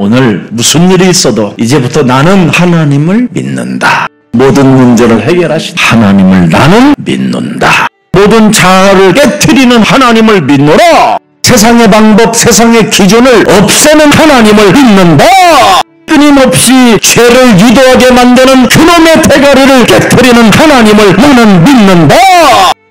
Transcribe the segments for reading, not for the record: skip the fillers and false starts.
오늘 무슨 일이 있어도 이제부터 나는 하나님을 믿는다. 모든 문제를 해결하신 하나님을 나는 믿는다. 모든 자아를 깨트리는 하나님을 믿노라. 세상의 방법, 세상의 기준을 없애는 하나님을 믿는다. 끊임없이 죄를 유도하게 만드는 그놈의 대가리를 깨트리는 하나님을 나는 믿는다.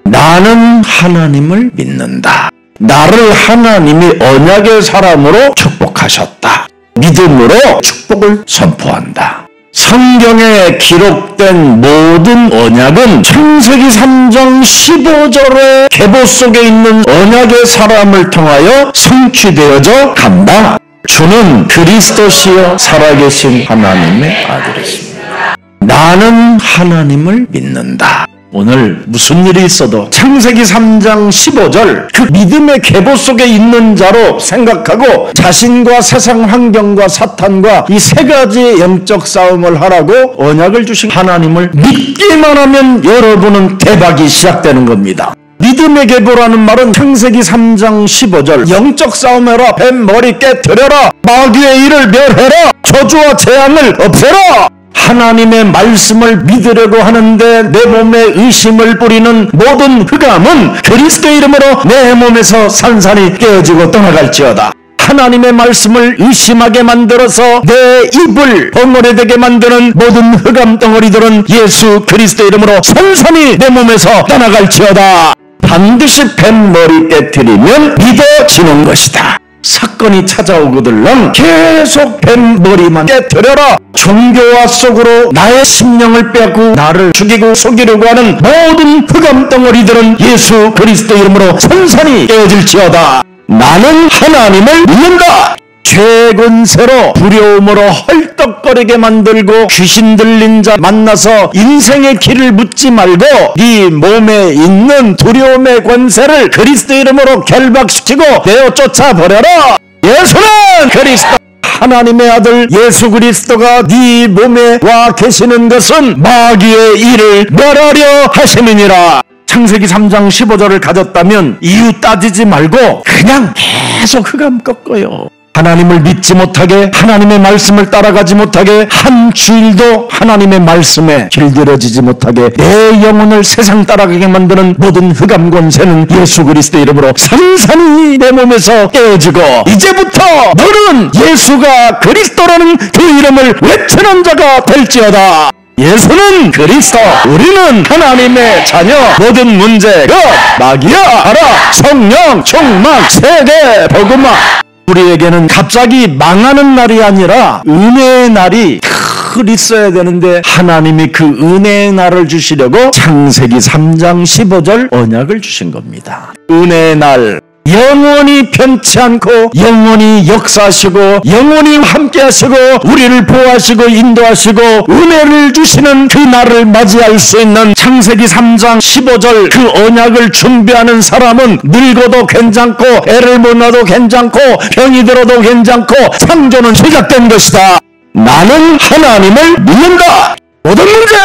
나는 하나님을 믿는다. 나를 하나님이 언약의 사람으로 축복하셨다. 믿음으로 축복을 선포한다. 성경에 기록된 모든 언약은 창세기 3장 15절의 계보 속에 있는 언약의 사람을 통하여 성취되어져 간다. 주는 그리스도시요 살아계신 하나님의 아들이십니다. 나는 하나님을 믿는다. 오늘 무슨 일이 있어도 창세기 3장 15절 그 믿음의 계보 속에 있는 자로 생각하고 자신과 세상 환경과 사탄과 이 세 가지 영적 싸움을 하라고 언약을 주신 하나님을 믿기만 하면 여러분은 대박이 시작되는 겁니다. 믿음의 계보라는 말은 창세기 3장 15절 영적 싸움해라, 뱀 머리 깨뜨려라, 마귀의 일을 멸해라, 저주와 재앙을 없애라. 하나님의 말씀을 믿으려고 하는데 내 몸에 의심을 뿌리는 모든 흑암은 그리스도의 이름으로 내 몸에서 산산이 깨어지고 떠나갈지어다. 하나님의 말씀을 의심하게 만들어서 내 입을 벙어리되게 만드는 모든 흑암 덩어리들은 예수 그리스도의 이름으로 산산이 내 몸에서 떠나갈지어다. 반드시 뱀머리 깨트리면 믿어지는 것이다. 사건이 찾아오거들랑 계속 뱀머리만 깨뜨려라. 종교화 속으로 나의 심령을 빼앗고 나를 죽이고 속이려고 하는 모든 흑암 덩어리들은 예수 그리스도 이름으로 산산이 깨어질지어다. 나는 하나님을 믿는다. 죄 권세로 두려움으로 헐떡거리게 만들고 귀신 들린 자 만나서 인생의 길을 묻지 말고 네 몸에 있는 두려움의 권세를 그리스도 이름으로 결박시키고 내어 쫓아버려라. 예수는 그리스도 하나님의 아들 예수 그리스도가 네 몸에 와 계시는 것은 마귀의 일을 멸하려 하심이니라. 창세기 3장 15절을 가졌다면 이유 따지지 말고 그냥 계속 흑암 꺾어요. 하나님을 믿지 못하게, 하나님의 말씀을 따라가지 못하게, 한 주일도 하나님의 말씀에 길들여지지 못하게 내 영혼을 세상 따라가게 만드는 모든 흑암 권세는 예수 그리스도 이름으로 산산이 내 몸에서 깨어지고 이제부터 너는 예수가 그리스도라는 그 이름을 외치는 자가 될지어다. 예수는 그리스도, 우리는 하나님의 자녀. 모든 문제, 마귀야 알아, 성령, 충만, 세계, 복음화. 우리에게는 갑자기 망하는 날이 아니라 은혜의 날이 늘 있어야 되는데 하나님이 그 은혜의 날을 주시려고 창세기 3장 15절 언약을 주신 겁니다. 은혜의 날, 영원히 변치 않고 영원히 역사하시고 영원히 함께하시고 우리를 보호하시고 인도하시고 은혜를 주시는 그 날을 맞이할 수 있는 창세기 3장 15절 그 언약을 준비하는 사람은 늙어도 괜찮고 애를 못 낳아도 괜찮고 병이 들어도 괜찮고 창조는 시작된 것이다. 나는 하나님을 믿는다. 모든 문제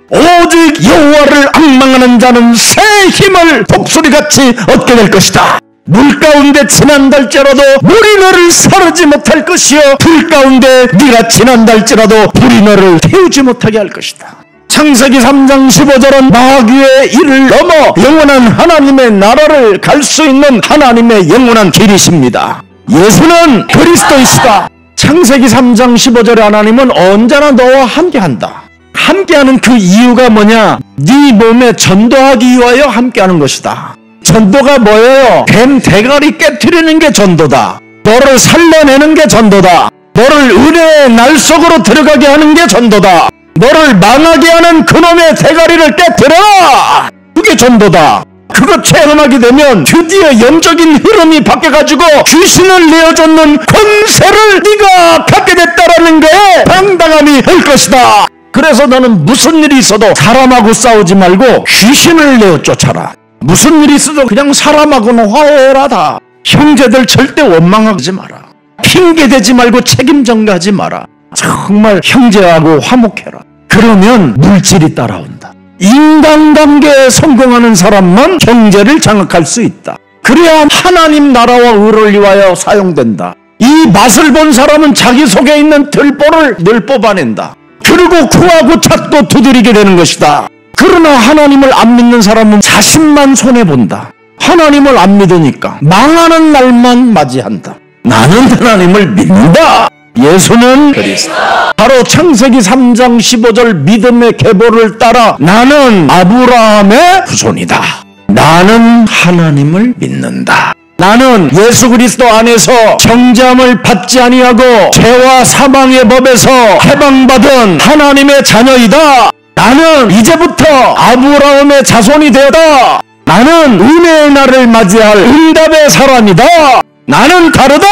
오직 여호와를 앙망하는 자는 새 힘을 독수리같이 얻게 될 것이다. 물 가운데 지난달지라도 물이 너를 사르지 못할 것이요 불 가운데 네가 지난달지라도 불이 너를 태우지 못하게 할 것이다. 창세기 3장 15절은 마귀의 일을 넘어 영원한 하나님의 나라를 갈 수 있는 하나님의 영원한 길이십니다. 예수는 그리스도이시다. 창세기 3장 15절의 하나님은 언제나 너와 함께한다. 함께하는 그 이유가 뭐냐? 네 몸에 전도하기 위하여 함께하는 것이다. 전도가 뭐예요? 뱀 대가리 깨트리는 게 전도다. 너를 살려내는 게 전도다. 너를 은혜의 날 속으로 들어가게 하는 게 전도다. 너를 망하게 하는 그놈의 대가리를 깨트려라. 그게 전도다. 그거 체험하게 되면 드디어 영적인 흐름이 바뀌어가지고 귀신을 내어쫓는 권세를 네가 갖게 됐다라는 게 당당함이 될 것이다. 그래서 너는 무슨 일이 있어도 사람하고 싸우지 말고 귀신을 내어 쫓아라. 무슨 일이 있어도 그냥 사람하고는 화해해라. 다 형제들 절대 원망하지 마라. 핑계대지 말고 책임 전가하지 마라. 정말 형제하고 화목해라. 그러면 물질이 따라온다. 인간관계에 성공하는 사람만 경제를 장악할 수 있다. 그래야 하나님 나라와 의를 위하여 사용된다. 이 이 맛을 본 사람은 자기 속에 있는 들보를 늘 뽑아낸다. 그리고 구하고 찾고 두드리게 되는 것이다. 그러나 하나님을 안 믿는 사람은 자신만 손해본다. 하나님을 안 믿으니까 망하는 날만 맞이한다. 나는 하나님을 믿는다. 예수는 그리스도. 바로 창세기 3장 15절 믿음의 계보를 따라 나는 아브라함의 후손이다. 나는 하나님을 믿는다. 나는 예수 그리스도 안에서 정죄함을 받지 아니하고 죄와 사망의 법에서 해방받은 하나님의 자녀이다. 나는 이제부터 아브라함의 자손이 되었다. 나는 은혜의 날을 맞이할 응답의 사람이다. 나는 다르다.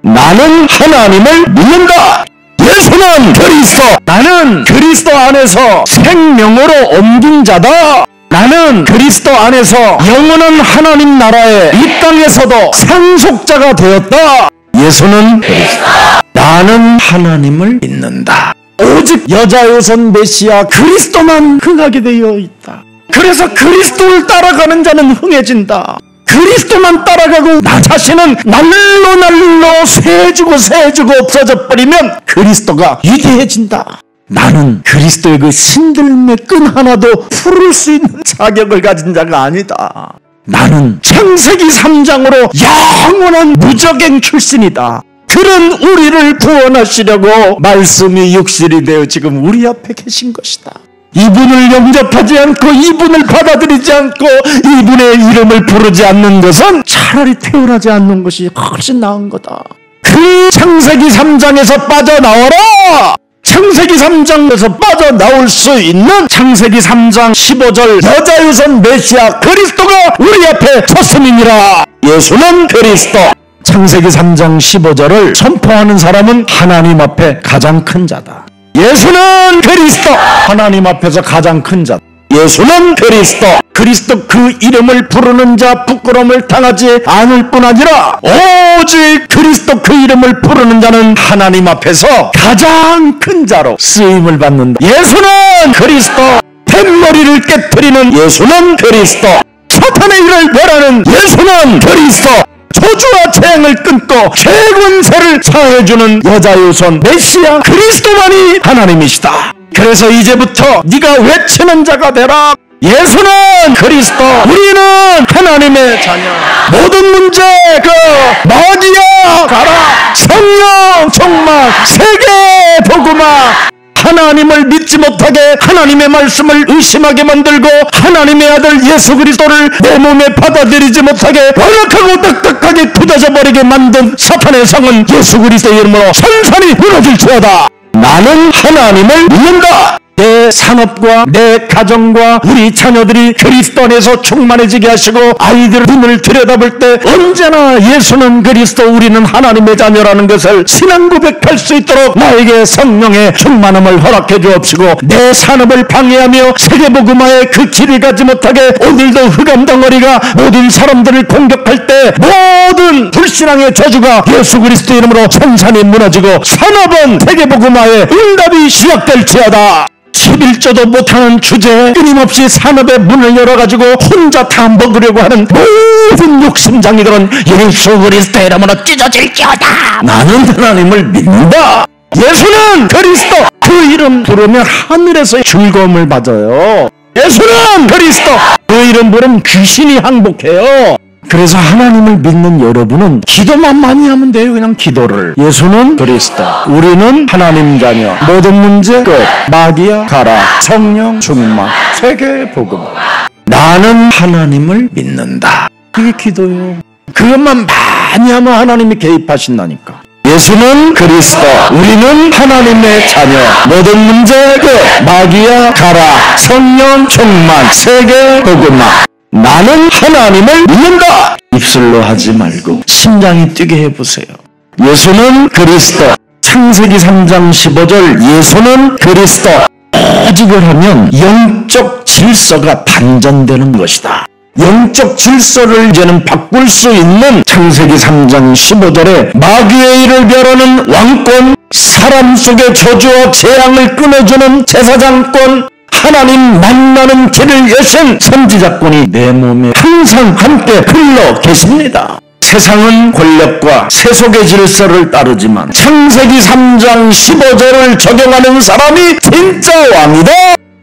나는 하나님을 믿는다. 예수는 그리스도. 나는 그리스도 안에서 생명으로 옮긴 자다. 나는 그리스도 안에서 영원한 하나님 나라의 이 땅에서도 상속자가 되었다. 예수는 그리스도. 나는 하나님을 믿는다. 오직 여자요선 메시아 그리스도만 흥하게 되어 있다. 그래서 그리스도를 따라가는 자는 흥해진다. 그리스도만 따라가고 나 자신은 날로 쇠해지고 없어져 버리면 그리스도가 위대해진다. 나는 그리스도의 그 신들매 끈 하나도 풀을 수 있는 자격을 가진 자가 아니다. 나는 창세기 3장으로 영원한 무적행 출신이다. 그런 우리를 구원하시려고 말씀이 육신이 되어 지금 우리 앞에 계신 것이다. 이분을 영접하지 않고 이분을 받아들이지 않고 이분의 이름을 부르지 않는 것은 차라리 태어나지 않는 것이 훨씬 나은 거다. 그 창세기 3장에서 빠져나와라. 창세기 3장에서 빠져나올 수 있는 창세기 3장 15절 여자유선 메시아 그리스도가 우리 앞에 섰음이니라. 예수는 그리스도. 창세기 3장 15절을 선포하는 사람은 하나님 앞에 가장 큰 자다. 예수는 그리스도. 하나님 앞에서 가장 큰 자. 예수는 그리스도. 그리스도 그 이름을 부르는 자 부끄러움을 당하지 않을 뿐 아니라 오직 그리스도 그 이름을 부르는 자는 하나님 앞에서 가장 큰 자로 쓰임을 받는다. 예수는 그리스도. 뱃머리를 깨트리는 예수는 그리스도. 사탄의 일을 멸하는 예수는 그리스도. 저주와 재앙을 끊고 최권세를 사해주는 여자유선 메시아 그리스도만이 하나님이시다. 그래서 이제부터 네가 외치는 자가 되라. 예수는 그리스도. 우리는 하나님의 자녀. 모든 문제 마귀야 가라. 성령 충만. 세계 복음화. 하나님을 믿지 못하게 하나님의 말씀을 의심하게 만들고 하나님의 아들 예수 그리스도를 내 몸에 받아들이지 못하게 완악하고 딱딱하게 굳어져 버리게 만든 사탄의 성은 예수 그리스도의 이름으로 산산이 무너질지어다. 나는 하나님을 믿는다. 내 산업과 내 가정과 우리 자녀들이 그리스도 안에서 충만해지게 하시고 아이들 눈을 들여다볼 때 언제나 예수는 그리스도 우리는 하나님의 자녀라는 것을 신앙 고백할 수 있도록 나에게 성령의 충만함을 허락해 주옵시고 내 산업을 방해하며 세계복음화의 그 길을 가지 못하게 오늘도 흑암덩어리가 모든 사람들을 공격할 때 모든 불신앙의 저주가 예수 그리스도 이름으로 산산이 무너지고 산업은 세계복음화의 응답이 시작될지어다. 11조도 못하는 주제에 끊임없이 산업의 문을 열어가지고 혼자 다 먹으려고 하는 모든 욕심장이들은 예수 그리스도의 이름으로 찢어질지어다. 나는 하나님을 믿는다. 예수는 그리스도. 그 이름 부르면 하늘에서 즐거움을 받아요. 예수는 그리스도. 그 이름 부르면 귀신이 항복해요. 그래서 하나님을 믿는 여러분은 기도만 많이 하면 돼요. 그냥 기도를. 예수는 그리스도. 우리는 하나님 자녀. 모든 문제 끝. 마귀야 가라. 성령 충만. 세계 복음. 나는 하나님을 믿는다. 그게 기도예요. 그것만 많이 하면 하나님이 개입하신다니까. 예수는 그리스도. 우리는 하나님의 자녀. 모든 문제 끝. 마귀야 가라. 성령 충만. 세계 복음화. 나는 하나님을 믿는다. 입술로 하지 말고 심장이 뛰게 해보세요. 예수는 그리스도. 창세기 3장 15절 예수는 그리스도. 오직을 하면 영적 질서가 반전되는 것이다. 영적 질서를 이제는 바꿀 수 있는 창세기 3장 15절에 마귀의 일을 멸하는 왕권, 사람 속의 저주와 재앙을 끊어주는 제사장권, 하나님 만나는 길을 여신 선지자권이 내 몸에 항상 함께 흘러 계십니다. 세상은 권력과 세속의 질서를 따르지만 창세기 3장 15절을 적용하는 사람이 진짜 왕이다.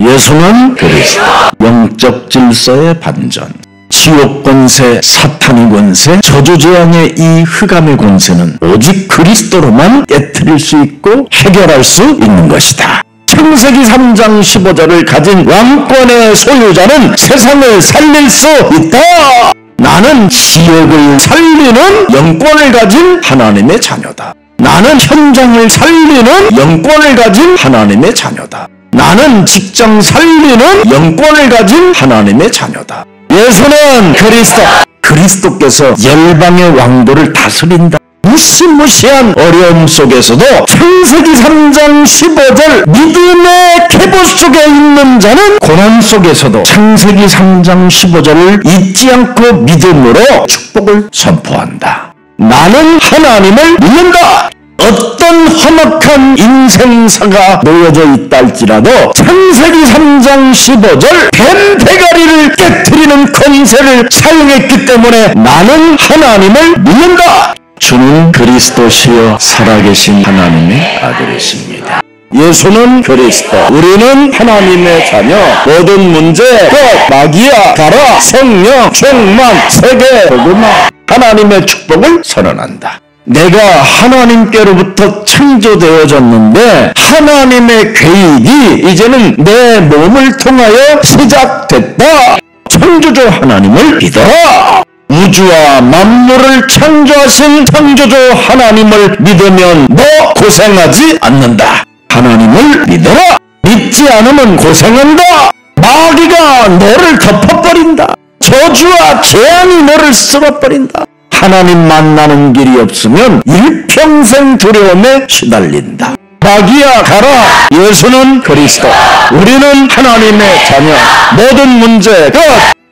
예수는 그리스도. 영적 질서의 반전. 지옥 권세, 사탄의 권세, 저주재앙의 이 흑암의 권세는 오직 그리스도로만 깨트릴 수 있고 해결할 수 있는 것이다. 창세기 3장 15절을 가진 왕권의 소유자는 세상을 살릴 수 있다. 나는 지옥을 살리는 영권을 가진 하나님의 자녀다. 나는 현장을 살리는 영권을 가진 하나님의 자녀다. 나는 직장 살리는 영권을 가진 하나님의 자녀다. 예수는 그리스도. 그리스도께서 열방의 왕도를 다스린다. 무시무시한 어려움 속에서도 창세기 3장 15절 믿음의 계보 속에 있는 자는 고난 속에서도 창세기 3장 15절을 잊지 않고 믿음으로 축복을 선포한다. 나는 하나님을 믿는다. 어떤 험악한 인생사가 놓여져 있다 할지라도 창세기 3장 15절 뱀 대가리를 깨트리는 권세를 사용했기 때문에 나는 하나님을 믿는다. 주는 그리스도시요 살아계신 하나님의 아들이십니다. 예수는 그리스도. 우리는 하나님의 자녀. 모든 문제 꼭 마귀야 가라. 성령 충만 세계 복음화. 하나님의 축복을 선언한다. 내가 하나님께로부터 창조되어졌는데 하나님의 계획이 이제는 내 몸을 통하여 시작됐다. 창조주 하나님을 믿어라. 우주와 만물을 창조하신 창조주 하나님을 믿으면 너 고생하지 않는다. 하나님을 믿어라. 믿지 않으면 고생한다. 마귀가 너를 덮어버린다. 저주와 재앙이 너를 쓸어버린다. 하나님 만나는 길이 없으면 일평생 두려움에 시달린다. 마귀야 가라. 예수는 그리스도. 우리는 하나님의 자녀. 모든 문제 끝.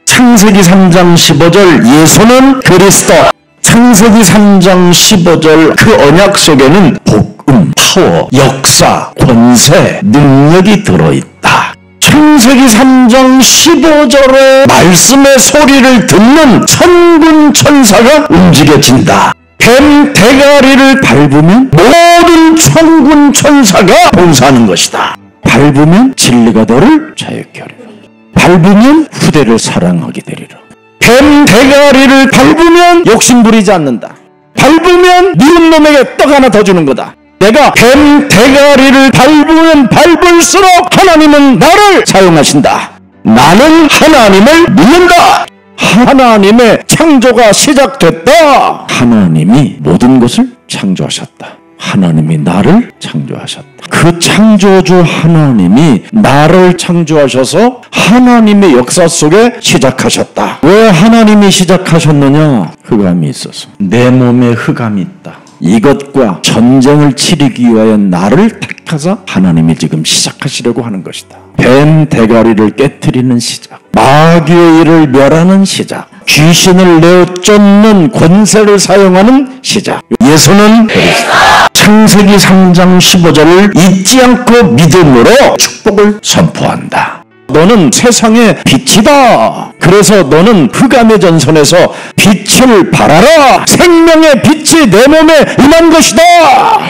창세기 3장 15절 예수는 그리스도. 창세기 3장 15절 그 언약 속에는 복음, 파워, 역사, 권세, 능력이 들어있다. 창세기 3장 15절의 말씀의 소리를 듣는 천군 천사가 움직여진다. 뱀 대가리를 밟으면 모든 천군 천사가 봉사하는 것이다. 밟으면 진리가 너를 자유케 하리라. 밟으면 후대를 사랑하게 되리라. 뱀 대가리를 밟으면 욕심 부리지 않는다. 밟으면 미운 놈에게 떡 하나 더 주는 거다. 내가 뱀 대가리를 밟으면 밟을수록 하나님은 나를 사용하신다. 나는 하나님을 믿는다. 하나님의 창조가 시작됐다. 하나님이 모든 것을 창조하셨다. 하나님이 나를 창조하셨다. 그 창조주 하나님이 나를 창조하셔서 하나님의 역사 속에 시작하셨다. 왜 하나님이 시작하셨느냐? 흑암이 있어서. 내 몸에 흑암이 있다. 이것과 전쟁을 치르기 위하여 나를 택하사 하나님이 지금 시작하시려고 하는 것이다. 뱀 대가리를 깨트리는 시작. 마귀의 일을 멸하는 시작. 귀신을 내어 쫓는 권세를 사용하는 시작. 예수는 그리스도. 창세기 3장 15절을 잊지 않고 믿음으로 축복을 선포한다. 너는 세상의 빛이다. 그래서 너는 흑암의 전선에서 빛을 발하라. 생명의 빛이 내 몸에 임한 것이다.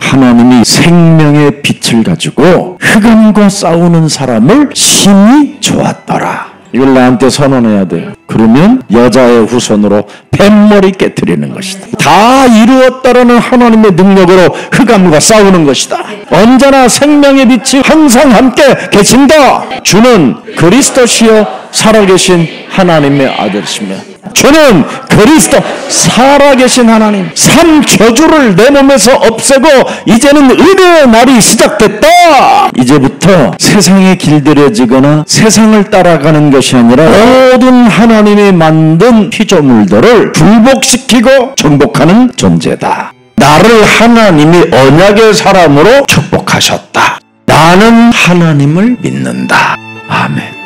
하나님이 생명의 빛을 가지고 흑암과 싸우는 사람을 심히 좋았더라. 이걸 나한테 선언해야 돼요. 그러면 여자의 후손으로 뱀머리 깨트리는 것이다. 다 이루었다라는 하나님의 능력으로 흑암과 싸우는 것이다. 언제나 생명의 빛이 항상 함께 계신다. 주는 그리스도시요 살아계신 하나님의 아들이시며 주는 그리스도 살아계신 하나님. 삶 저주를 내 몸에서 없애고 이제는 은혜의 날이 시작됐다. 이제부터 세상에 길들여지거나 세상을 따라가는 것이 아니라 모든 하나님이 만든 피조물들을 굴복시키고 정복하는 존재다. 나를 하나님이 언약의 사람으로 축복하셨다. 나는 하나님을 믿는다. 아멘.